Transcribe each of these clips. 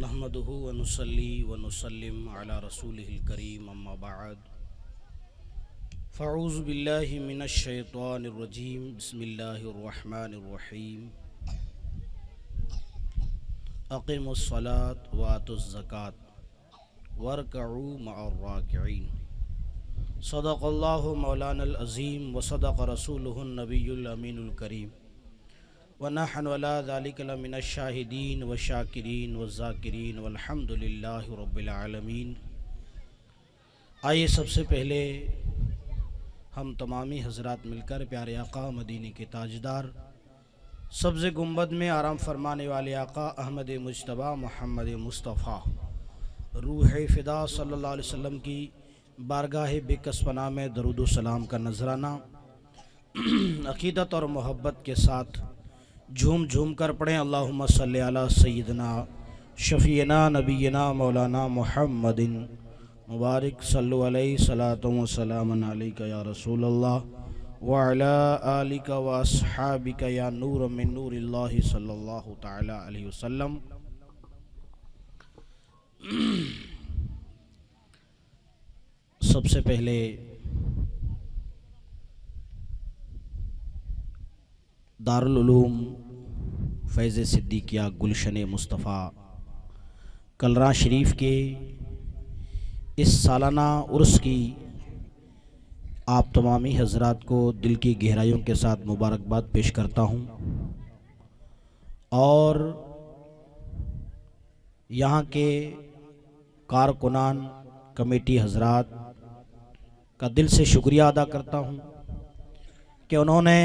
नहमदुहु व नुसल्ली व नुसल्लिम अला रसूलिहिल करीम अम्मा बअद फ़अऊज़ु बिल्लाहि मिनश शैतानिर रजीम बिस्मिल्लाहिर रहमानिर रहीम अक़ीमुस सलात व आतुज़ ज़कात वरकऊ मअर राकिईन सदक़ल्लाहु मौलानल अज़ीम व सदक़ रसूलुहुन नबियुल अमीनुल करीम व नहनु अला ज़ालिका लमिनश शाहिदीन व शाकिरीन व ज़ाकिरीन वल्हम्दुलिल्लाहि रब्बिल आलमीन। आइए सबसे पहले हम तमामी हज़रात मिलकर प्यारे आका मदीने के ताजदार सब्ज़ गुंबद में आराम फरमाने वाले आका अहमद मुज्तबा मोहम्मद मुस्तफ़ा रूह फ़िदा सल्लल्लाहु अलैहि वसल्लम की बारगाह बेकसपना में दरूद व सलाम का नजराना अक़ीदत और मोहब्बत के साथ झूम झूम कर पढ़ें। अल्लाहुम्मा सल्ली अला सय्यिदना शफ़ीना नबीना मौलाना मुहम्मदिन मुबारक सल्लु अलैहि सलातु व सलामन अलैका या रसूल अल्लाह व अला आलिका व अस्हाबिका या नूर मिन नूरिल्लाहि सल्लल्लाहु तआला अलैहि वसल्लम। सबसे पहले दारुल उलूम फैज़ सिद्दीकिया गुलशन मुस्तफ़ा कलरा शरीफ के इस सालाना उर्स की आप तमामी हज़रात को दिल की गहराइयों के साथ मुबारकबाद पेश करता हूँ और यहाँ के कारकुनान कमेटी हज़रात का दिल से शुक्रिया अदा करता हूँ कि उन्होंने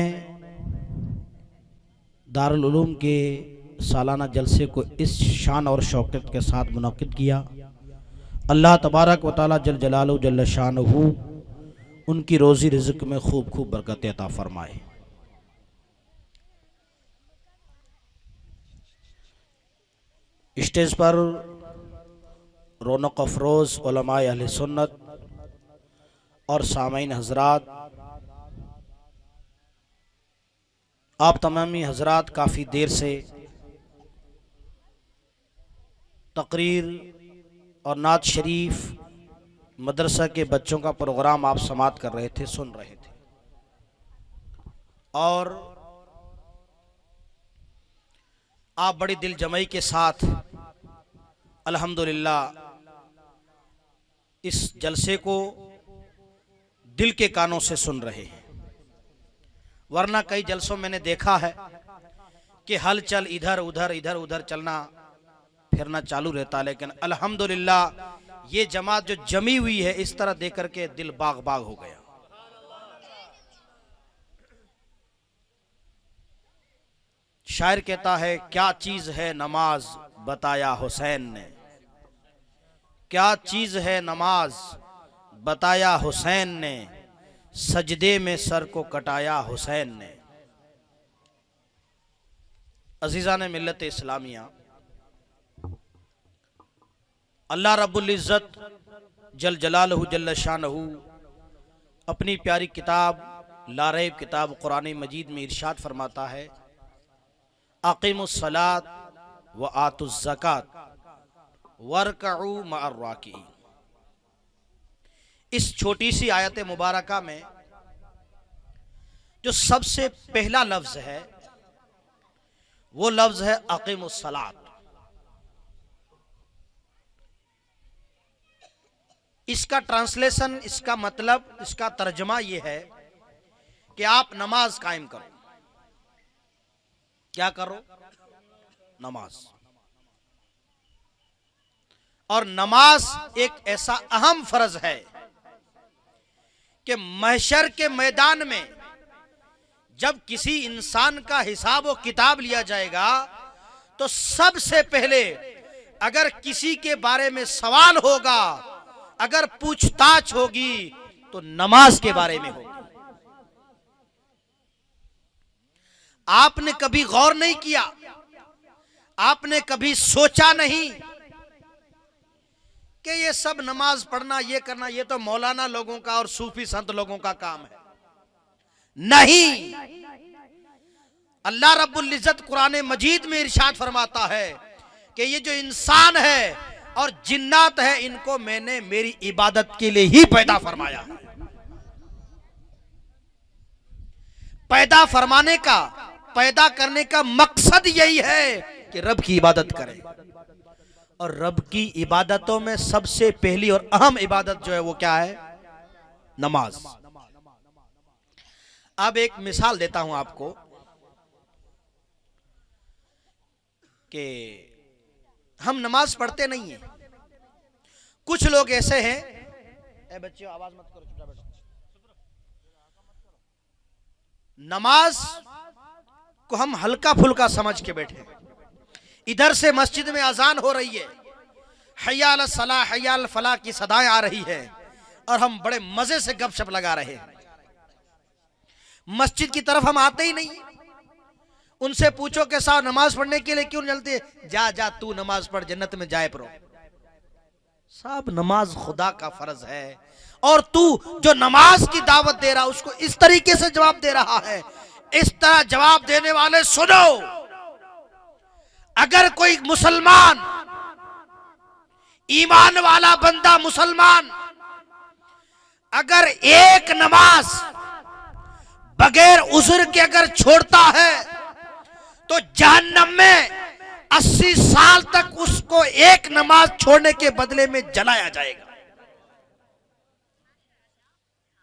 दारुल उलूम के सालाना जलसे को इस शान और शौकत के साथ मुनक़िद किया। अल्लाह तबारक व तआला जल जलालहू जल्ल शानुहु उनकी रोज़ी रिज़्क़ में खूब खूब बरकत अता फरमाए। स्टेज पर रौनक अफरोज़ उलमाए अहले सुन्नत और सामईन हज़रात, आप तमामी हज़रात काफ़ी देर से तकरीर और नात शरीफ मदरसा के बच्चों का प्रोग्राम आप समात कर रहे थे, सुन रहे थे और आप बड़ी दिल जमाई के साथ अल्हम्दुलिल्लाह इस जलसे को दिल के कानों से सुन रहे हैं। वरना कई जलसों मैंने देखा है कि हलचल इधर उधर चलना फिरना चालू रहता, लेकिन अल्हम्दुलिल्लाह ये जमात जो जमी हुई है इस तरह देख करके दिल बाग बाग हो गया। शायर कहता है, क्या चीज है नमाज बताया हुसैन ने, क्या चीज है नमाज बताया हुसैन ने, सजदे में सर को कटाया हुसैन ने। अजीज़ान मिल्लत इस्लामिया, अल्लाह रब्बुल इज़्ज़त जल जलालहू जल्ल शानहू अपनी प्यारी किताब लारैब किताब कुरान मजीद में इरशाद फरमाता है, अक़ीमुस सलात व आतुज़ ज़कात वरकऊ मअर राकिईन। इस छोटी सी आयत मुबारका में जो सबसे पहला लफ्ज है वो लफ्ज है अक़ीमुस सलात। इसका ट्रांसलेशन, इसका मतलब, इसका तर्जमा ये है कि आप नमाज कायम करो। क्या करो? नमाज। और नमाज एक ऐसा अहम फर्ज है कि महशर के मैदान में जब किसी इंसान का हिसाब व किताब लिया जाएगा तो सबसे पहले अगर किसी के बारे में सवाल होगा, अगर पूछताछ होगी तो नमाज के बारे में होगी। आपने कभी गौर नहीं किया, आपने कभी सोचा नहीं कि ये सब नमाज पढ़ना, ये करना, ये तो मौलाना लोगों का और सूफी संत लोगों का काम है। नहीं, अल्लाह रब्बुल इज़्ज़त कुरान मजीद में इरशाद फरमाता है कि ये जो इंसान है और जिन्नात है, इनको मैंने मेरी इबादत के लिए ही पैदा फरमाया। पैदा फरमाने का, पैदा करने का मकसद यही है कि रब की इबादत करें। और रब की इबादतों में सबसे पहली और अहम इबादत जो है वो क्या है? नमाज। अब एक मिसाल देता हूं आपको कि हम नमाज पढ़ते नहीं हैं। कुछ लोग ऐसे हैं, ए बच्चों आवाज मत करो, चुप बैठो। नमाज को हम हल्का फुल्का समझ के बैठे। इधर से मस्जिद में अजान हो रही है, हय्या अला सलाह हय्या अल फलाह की सदाएं आ रही है और हम बड़े मजे से गपशप लगा रहे हैं। मस्जिद की तरफ हम आते ही नहीं। उनसे पूछो कि साहब नमाज पढ़ने के लिए क्यों नहीं चलते? जा जा तू नमाज पढ़, जन्नत में जाए परो। साहब नमाज खुदा का फर्ज है और तू जो नमाज की दावत दे रहा उसको इस तरीके से जवाब दे रहा है। इस तरह जवाब देने वाले सुनो, अगर कोई मुसलमान, ईमान वाला बंदा मुसलमान अगर एक नमाज बगैर उज़्र के अगर छोड़ता है तो जहन्नम में 80 साल तक उसको एक नमाज छोड़ने के बदले में जलाया जाएगा।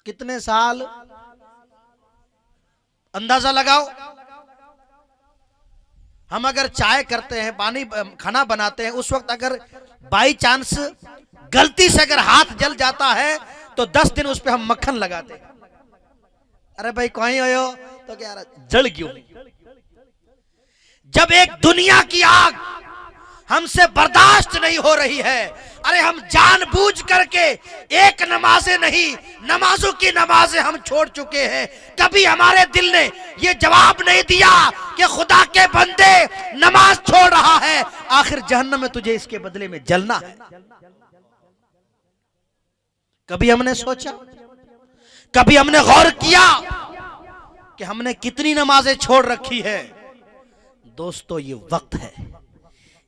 कितने साल? अंदाजा लगाओ। हम अगर चाय करते हैं, पानी खाना बनाते हैं, उस वक्त अगर बाई चांस गलती से अगर हाथ जल जाता है तो 10 दिन उस पर हम मक्खन लगाते हैं। अरे भाई कहीं हो तो क्या जल क्यों? जब एक दुनिया की आग हमसे बर्दाश्त नहीं हो रही है, अरे हम जानबूझ करके एक नमाजें नहीं, नमाजों की नमाजें हम छोड़ चुके हैं। कभी हमारे दिल ने ये जवाब नहीं दिया कि खुदा के बंदे नमाज छोड़ रहा है, आखिर जहन्नम में तुझे इसके बदले में जलना है। कभी हमने सोचा, कभी हमने गौर किया कि हमने कितनी नमाजें छोड़ रखी है? दोस्तों ये वक्त है,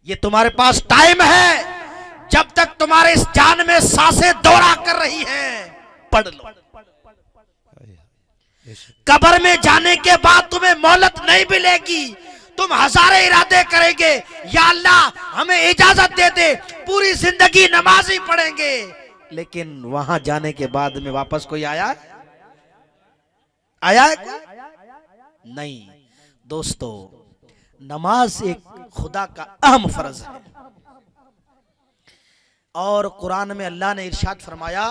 ये तुम्हारे पास टाइम है। जब तक तुम्हारे इस जान में सांसें दौड़ा कर रही हैं, पढ़ लो। कब्र में जाने के बाद तुम्हें मोहलत नहीं मिलेगी। तुम हजारे इरादे करेंगे, या अल्लाह हमें इजाजत दे दे, पूरी जिंदगी नमाज ही पढ़ेंगे, लेकिन वहां जाने के बाद में वापस कोई आया है? आया है कोई? नहीं। दोस्तों नमाज एक खुदा का अहम फर्ज है और कुरान में अल्लाह ने इरशाद फरमाया,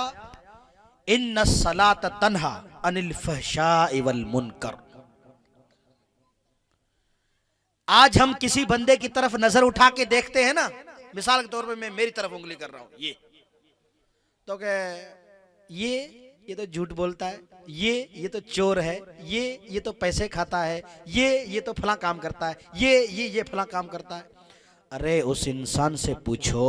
इन्ना सलात तन्हा अनिल फहशाइ वल मुनकर। आज हम किसी बंदे की तरफ नजर उठा के देखते हैं ना, मिसाल के तौर पे मैं मेरी तरफ उंगली कर रहा हूं, ये तो क्या ये तो झूठ बोलता है, ये तो चोर है, ये तो पैसे खाता है, ये तो फला काम करता है, ये फला काम करता है। अरे उस इंसान से पूछो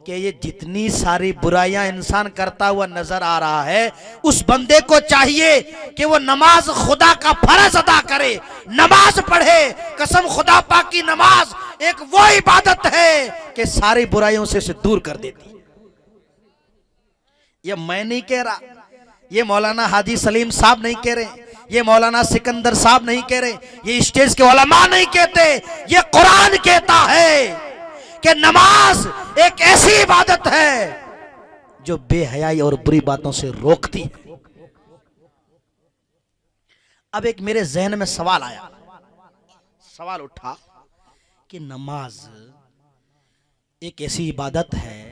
कि ये जितनी सारी बुराइयां इंसान करता हुआ नजर आ रहा है, उस बंदे को चाहिए कि वो नमाज खुदा का फर्ज अदा करे, नमाज पढ़े। कसम खुदा पाक की नमाज एक वो इबादत है कि सारी बुराइयों से दूर कर देती। ये मैं नहीं कह रहा, ये मौलाना हाजी सलीम साहब नहीं कह रहे, ये मौलाना सिकंदर साहब नहीं कह रहे, ये स्टेज के उलमा नहीं कहते, ये कुरान कहता है कि नमाज एक ऐसी इबादत है जो बेहयाई और बुरी बातों से रोकती है। अब एक मेरे जहन में सवाल आया, सवाल उठा कि नमाज एक ऐसी इबादत है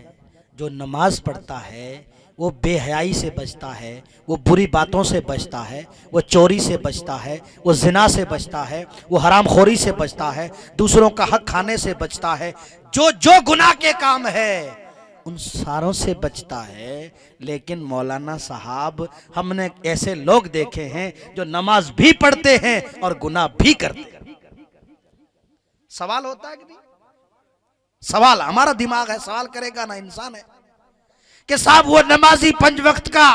जो नमाज पढ़ता है वो बेहयाई से बचता है, वो बुरी बातों से बचता है, वो चोरी से बचता है, वो जिना से बचता है, वो हरामखोरी से बचता है, दूसरों का हक खाने से बचता है, जो गुनाह के काम है उन सारों से बचता है। लेकिन मौलाना साहब हमने ऐसे लोग देखे हैं जो नमाज भी पढ़ते हैं और गुनाह भी करते हैं। सवाल होता है कि नहीं? सवाल हमारा दिमाग है, सवाल करेगा ना इंसान है कि साहब वो नमाजी 5 वक्त का,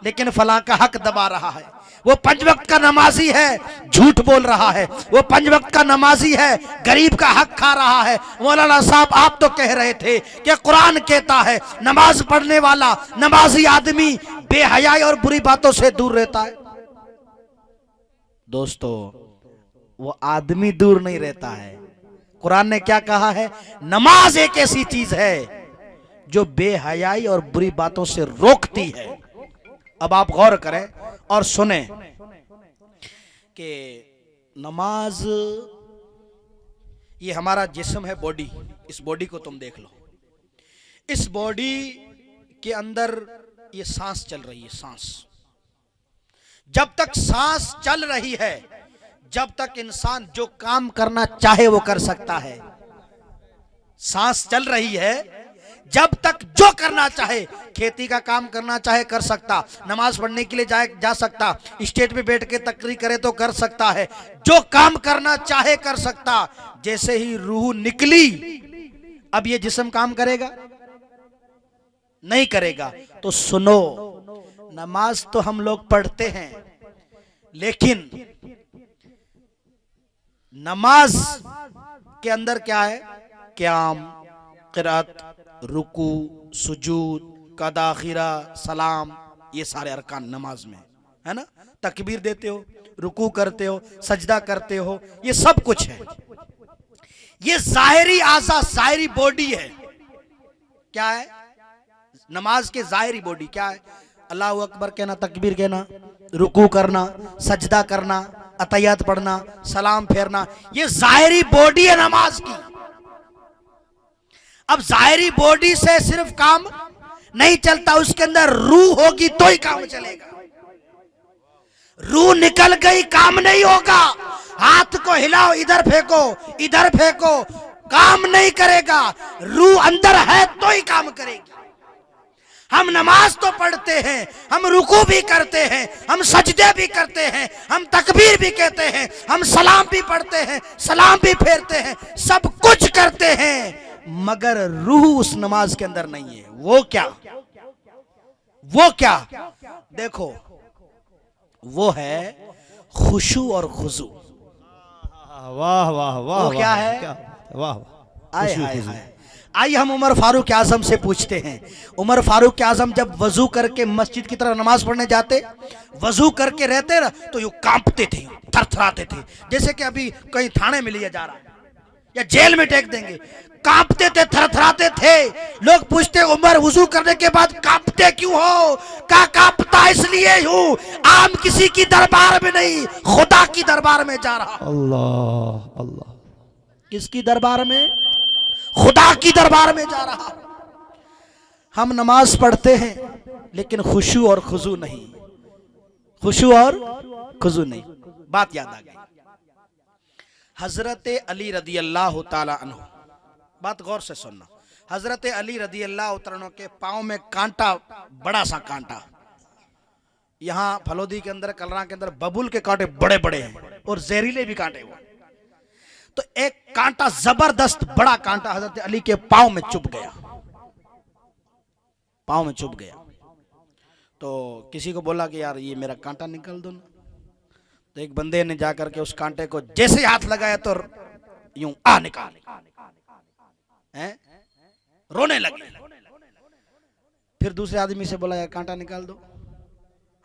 लेकिन फला का हक दबा रहा है, वो 5 वक्त का नमाजी है, झूठ बोल रहा है। वो 5 वक्त का नमाजी है, गरीब का हक खा रहा है। मौलाना साहब आप तो कह रहे थे कि कुरान कहता है नमाज पढ़ने वाला नमाजी आदमी बेहयाई और बुरी बातों से दूर रहता है। दोस्तों, वो आदमी दूर नहीं रहता है। कुरान ने क्या कहा है? नमाज एक ऐसी चीज है जो बेहयाई और बुरी बातों से रोकती है। अब आप गौर करें और सुने कि नमाज ये हमारा जिस्म है, बॉडी। इस बॉडी को तुम देख लो। इस बॉडी के अंदर ये सांस चल रही है। सांस, जब तक सांस चल रही है, जब तक इंसान जो काम करना चाहे वो कर सकता है। सांस चल रही है, जब तक जो करना चाहे, खेती का काम करना चाहे कर सकता, नमाज पढ़ने के लिए जा सकता, स्टेज पे बैठ के तकरीर करे तो कर सकता है, जो काम करना चाहे कर सकता। जैसे ही रूह निकली, अब ये जिस्म काम करेगा? नहीं करेगा। तो सुनो, नमाज तो हम लोग पढ़ते हैं, लेकिन नमाज के अंदर क्या है? क़याम, क़िरात, रुकू, सुजूद, कदा, खीरा, सलाम, ये सारे अरकान नमाज में है ना। तकबीर देते हो, रुकू करते हो, सजदा करते हो, ये सब कुछ है। ये जाहिरी आज़ा, जाहिरी बॉडी है। क्या है? नमाज के जाहिरी बॉडी क्या है? अल्लाहु अकबर कहना, तकबीर कहना, रुकू करना, सजदा करना, अतहियात पढ़ना, सलाम फेरना, ये जाहिरी बॉडी है नमाज की। अब जाहिरी बॉडी से सिर्फ काम नहीं चलता, उसके अंदर रूह होगी तो ही काम चलेगा। रूह निकल गई काम नहीं होगा। हाथ को हिलाओ, इधर फेंको, इधर फेंको, काम नहीं करेगा। रूह अंदर है तो ही काम करेगी। हम नमाज तो पढ़ते हैं, हम रुकू भी करते हैं, हम सजदे भी करते हैं, हम तकबीर भी कहते हैं, हम सलाम भी पढ़ते हैं, सलाम भी फेरते हैं, सब कुछ करते हैं, मगर रूह उस नमाज के अंदर नहीं है। वो क्या? वो क्या? देखो, वो है खुशू और खुजू। वाह वाह वाह। वो क्या है? वाह। आइए हम उमर फारूक आजम से पूछते हैं। उमर फारूक आजम जब वजू करके मस्जिद की तरफ नमाज पढ़ने जाते, वजू करके रहते ना, तो यूं कांपते थे, थरथराते थे, जैसे कि अभी कहीं थाने में लिया जा रहा है या जेल में टेक देंगे। कांपते थे, थरथराते थे। लोग पूछते, उमर वजू करने के बाद कांपते क्यों हो? कांपता इसलिए हूं, आम किसी की दरबार में नहीं, खुदा की दरबार में जा रहा। अल्लाह अल्लाह। किसकी दरबार में? खुदा की दरबार में जा रहा। हम नमाज पढ़ते हैं लेकिन खुशू और खुजू नहीं। खुशू और खुजू नहीं। बात याद आ गई। हजरत अली रदी अल्लाह ताला अन्हु, बात गौर से सुनना। हजरत अली रदी अल्लाह तआला के पांव में कांटा, बड़ा सा कांटा। यहाँ फलोदी के अंदर, कलरा के अंदर बबूल के कांटे बड़े बड़े हैं और जहरीले भी कांटे हुए। तो एक कांटा, जबरदस्त बड़ा कांटा हजरत अली के पांव में चुभ गया। पांव में चुभ गया तो किसी को बोला कि यार ये मेरा कांटा निकाल दो ना। तो एक बंदे ने जाकर के उस कांटे को जैसे हाथ लगाया तो यूं निकाल हैं, रोने लगे। फिर दूसरे आदमी से बोला यार कांटा निकाल दो।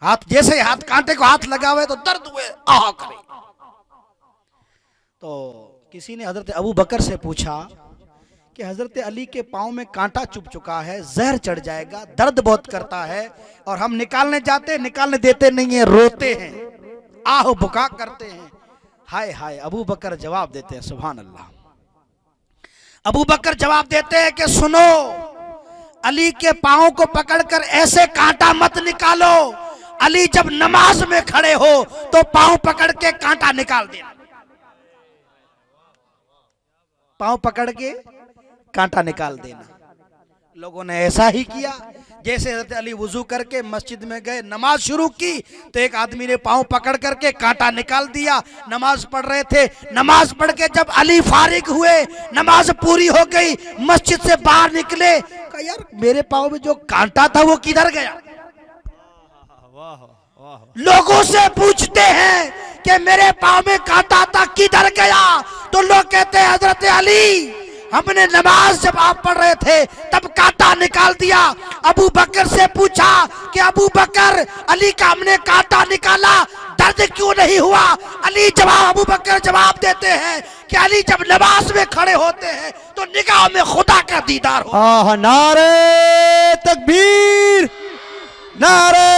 हाथ जैसे हाथ कांटे को हाथ लगा हुए तो दर्द हुए, आह करे। तो किसी ने हजरत अबू बकर से पूछा कि हजरत अली के पांव में कांटा चुभ चुका है, जहर चढ़ जाएगा, दर्द बहुत करता है, और हम निकालने जाते, निकालने देते नहीं है, रोते हैं, आह बुका करते हैं। हाय हाय। अबू बकर जवाब देते हैं, सुभान अल्लाह। अबू बकर जवाब देते हैं कि सुनो, अली के पांव को पकड़कर ऐसे कांटा मत निकालो। अली जब नमाज में खड़े हो तो पांव पकड़ के कांटा निकाल देना। पांव पकड़ के कांटा निकाल देना। लोगों ने ऐसा ही किया। जैसे हज़रत अली वुजू करके मस्जिद में गए, नमाज शुरू की, तो एक आदमी ने पांव पकड़ करके कांटा निकाल दिया। नमाज पढ़ रहे थे, नमाज पढ़ के जब अली फारिग हुए, नमाज पूरी हो गई, मस्जिद से बाहर निकले, कहा यार मेरे पांव में जो कांटा था वो किधर गया? लोगों से पूछते हैं कि मेरे पाँव में कांटा था किधर गया, तो लोग कहते हैं हजरत अली हमने नमाज जब आप पढ़ रहे थे तब कांटा निकाल दिया। अबू बकर से पूछा कि अबू बकर अली का हमने कांटा निकाला, दर्द क्यों नहीं हुआ? अबू बकर जवाब देते हैं कि अली जब नमाज में खड़े होते हैं तो निगाह में खुदा का दीदार हो। नारे तकबीर, नारे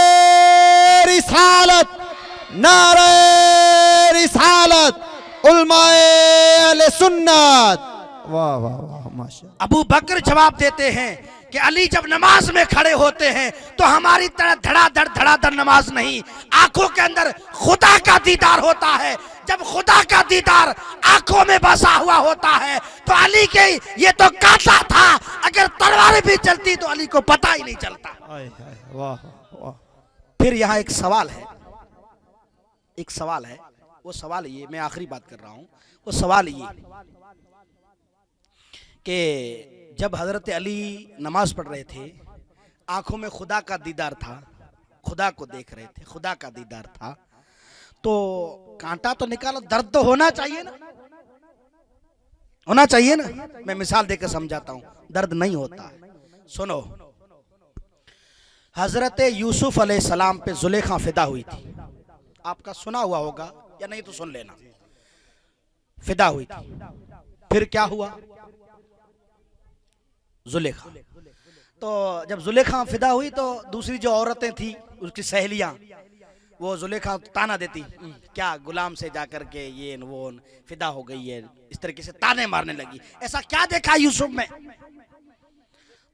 रिसालत, नारे रिसालत, उलमाए अहले सुन्नत। वाह वाह वाह माशाअल्लाह। अबू बकर जवाब देते हैं कि अली जब नमाज में खड़े होते हैं तो हमारी तरह धड़ाधड़ नमाज नहीं, आंखों के अंदर खुदा का दीदार होता है। जब खुदा का दीदार आंखों में बसा हुआ होता है तो अली के ये तो कांटा था, अगर तलवार भी चलती तो अली को पता ही नहीं चलता। वाह वाह। फिर यहाँ एक सवाल है, वो सवाल ये, मैं आखिरी बात कर रहा हूँ, वो सवाल ये कि जब हजरत अली नमाज पढ़ रहे थे आंखों में खुदा का दीदार था, खुदा को देख रहे थे, खुदा का दीदार था, तो कांटा तो निकालो, दर्द तो होना चाहिए ना, होना चाहिए ना। मैं मिसाल देकर समझाता हूँ, दर्द नहीं होता है। सुनो, हजरत यूसुफ अलैहिस्सलाम पे जुलेखा फिदा हुई थी, आपका सुना हुआ होगा या नहीं तो सुन लेना। फिदा हुई थी, फिर क्या हुआ? जुलेखा, तो जब जुलेखा फिदा हुई तो दूसरी जो औरतें थी उसकी सहेलियां, वो जुलेखा ताना देती, क्या गुलाम से जाकर के ये वो फिदा हो गई है, इस तरीके से ताने मारने लगी, ऐसा क्या देखा यूसुफ में?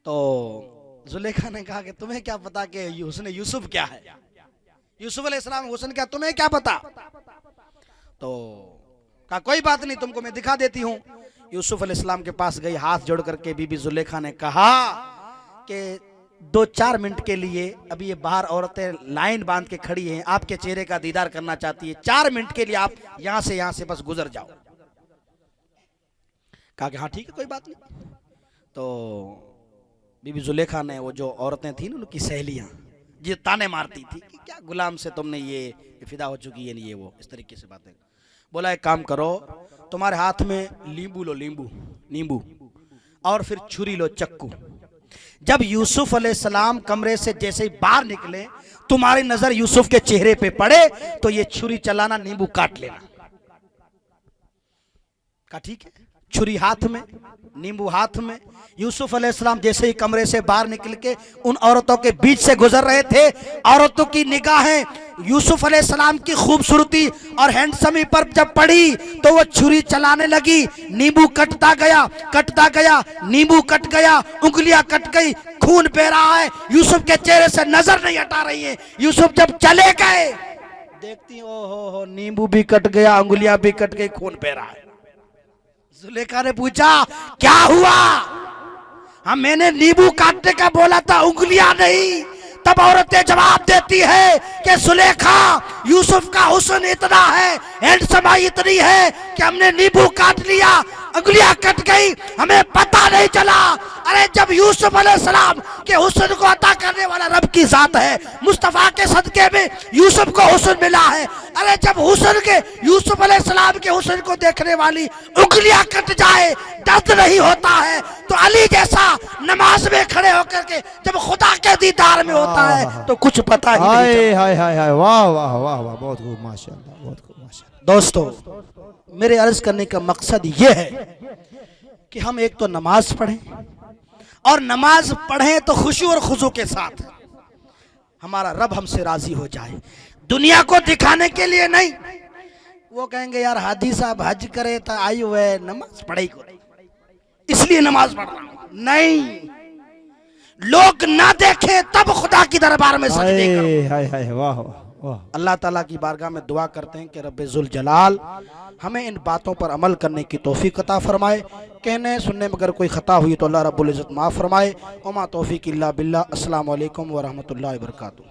तो जुलेखा ने कहा कि तुम्हें क्या पता कि हुस्न यूसुफ क्या है, यूसुफ अलैहिस्सलाम हुस्न क्या, तुम्हें क्या पता? तो कहा कोई बात नहीं, तुमको मैं दिखा देती हूँ। यूसुफ अलैहिस्सलाम के पास गई, हाथ जोड़ करके बीबी जुलेखा ने कहा कि 2-4 मिनट के लिए अभी ये बाहर औरतें लाइन बांध के खड़ी हैं, आपके चेहरे का दीदार करना चाहती है, 4 मिनट के लिए आप यहां से बस गुजर जाओ। कहा कि हाँ ठीक है कोई बात नहीं। तो बीबी जुलेखा ने, वो जो औरतें थी ना उनकी सहेलियां, ये ताने मारती थी कि क्या गुलाम से तुमने ये फिदा हो चुकी है, ये वो इस तरीके से बातें, बोला एक काम करो, तुम्हारे हाथ में नींबू लो, नींबू, और फिर छुरी लो, चक्कू। जब यूसुफ अलैहिस्सलाम कमरे से जैसे ही बाहर निकले, तुम्हारी नजर यूसुफ के चेहरे पे पड़े तो ये छुरी चलाना, नींबू काट लेना। कहा ठीक है। छुरी हाथ में, नींबू हाथ में, यूसुफ अलैहिस्सलाम जैसे ही कमरे से बाहर निकल के उन औरतों के बीच से गुजर रहे थे, औरतों की निगाहें यूसुफ अलैहिस्सलाम की खूबसूरती और हैंडसमी पर जब पड़ी तो वो छुरी चलाने लगी, नींबू कटता गया, नींबू कट गया, उंगलियां कट गई, खून बह रहा है, यूसुफ के चेहरे से नजर नहीं हटा रही है। यूसुफ जब चले गए, देखती हो नींबू भी कट गया, उंगलियां भी कट गई, खून बह रहा है। जुलेखा ने पूछा क्या हुआ? हाँ मैंने नींबू काटने का बोला था, उंगलियां नहीं। तब औरतें जवाब देती है कि जुलेखा यूसुफ का हुस्न इतना है, हैंडसमाई इतनी है कि हमने नींबू काट लिया, उंगलियां कट गई, हमें पता नहीं चला। अरे जब यूसुफ अलैहिस्सलाम के हुस्न को अता करने वाला रब की जात है, मुस्तफा के सदके में यूसुफ को हुस्न मिला है। अरे जब हुस्न के यूसुफ अलैहिस्सलाम के हुस्न को देखने वाली उंगलियां कट जाए, दर्द नहीं होता है, तो अली जैसा नमाज में खड़े होकर के जब खुदा के दीदार में होता है तो कुछ पता ही नहीं चलता। वाह वाह वाह वाह, बहुत खूब माशाअल्लाह, बहुत खूब माशाअल्लाह। दोस्तों मेरे अर्ज करने का मकसद ये है कि हम एक तो नमाज पढ़ें, और नमाज पढ़ें तो खुशी और खुशू के साथ, हमारा रब हमसे राजी हो जाए, दुनिया को दिखाने के लिए नहीं। वो कहेंगे यार हाजी साहब हज करे तो आई हुए नमाज पढ़े को इसलिए नमाज पढ़ रहा हूं, नहीं, लोग ना देखें तब खुदा की दरबार में सजदे करो। वाह वाह। अल्लाह ताला की बारगाह में दुआ करते हैं कि रब्बे जुल जलाल हमें इन बातों पर अमल करने की तौफीक अता फरमाए। कहने सुनने में अगर कोई खता हुई तो अल्लाह रब्बुल इज्जत माफ़ फरमाए। वमा तौफीक इल्ला बिल्लाह। अस्सलामु अलैकुम व रहमतुल्लाहि व बरकातुहू।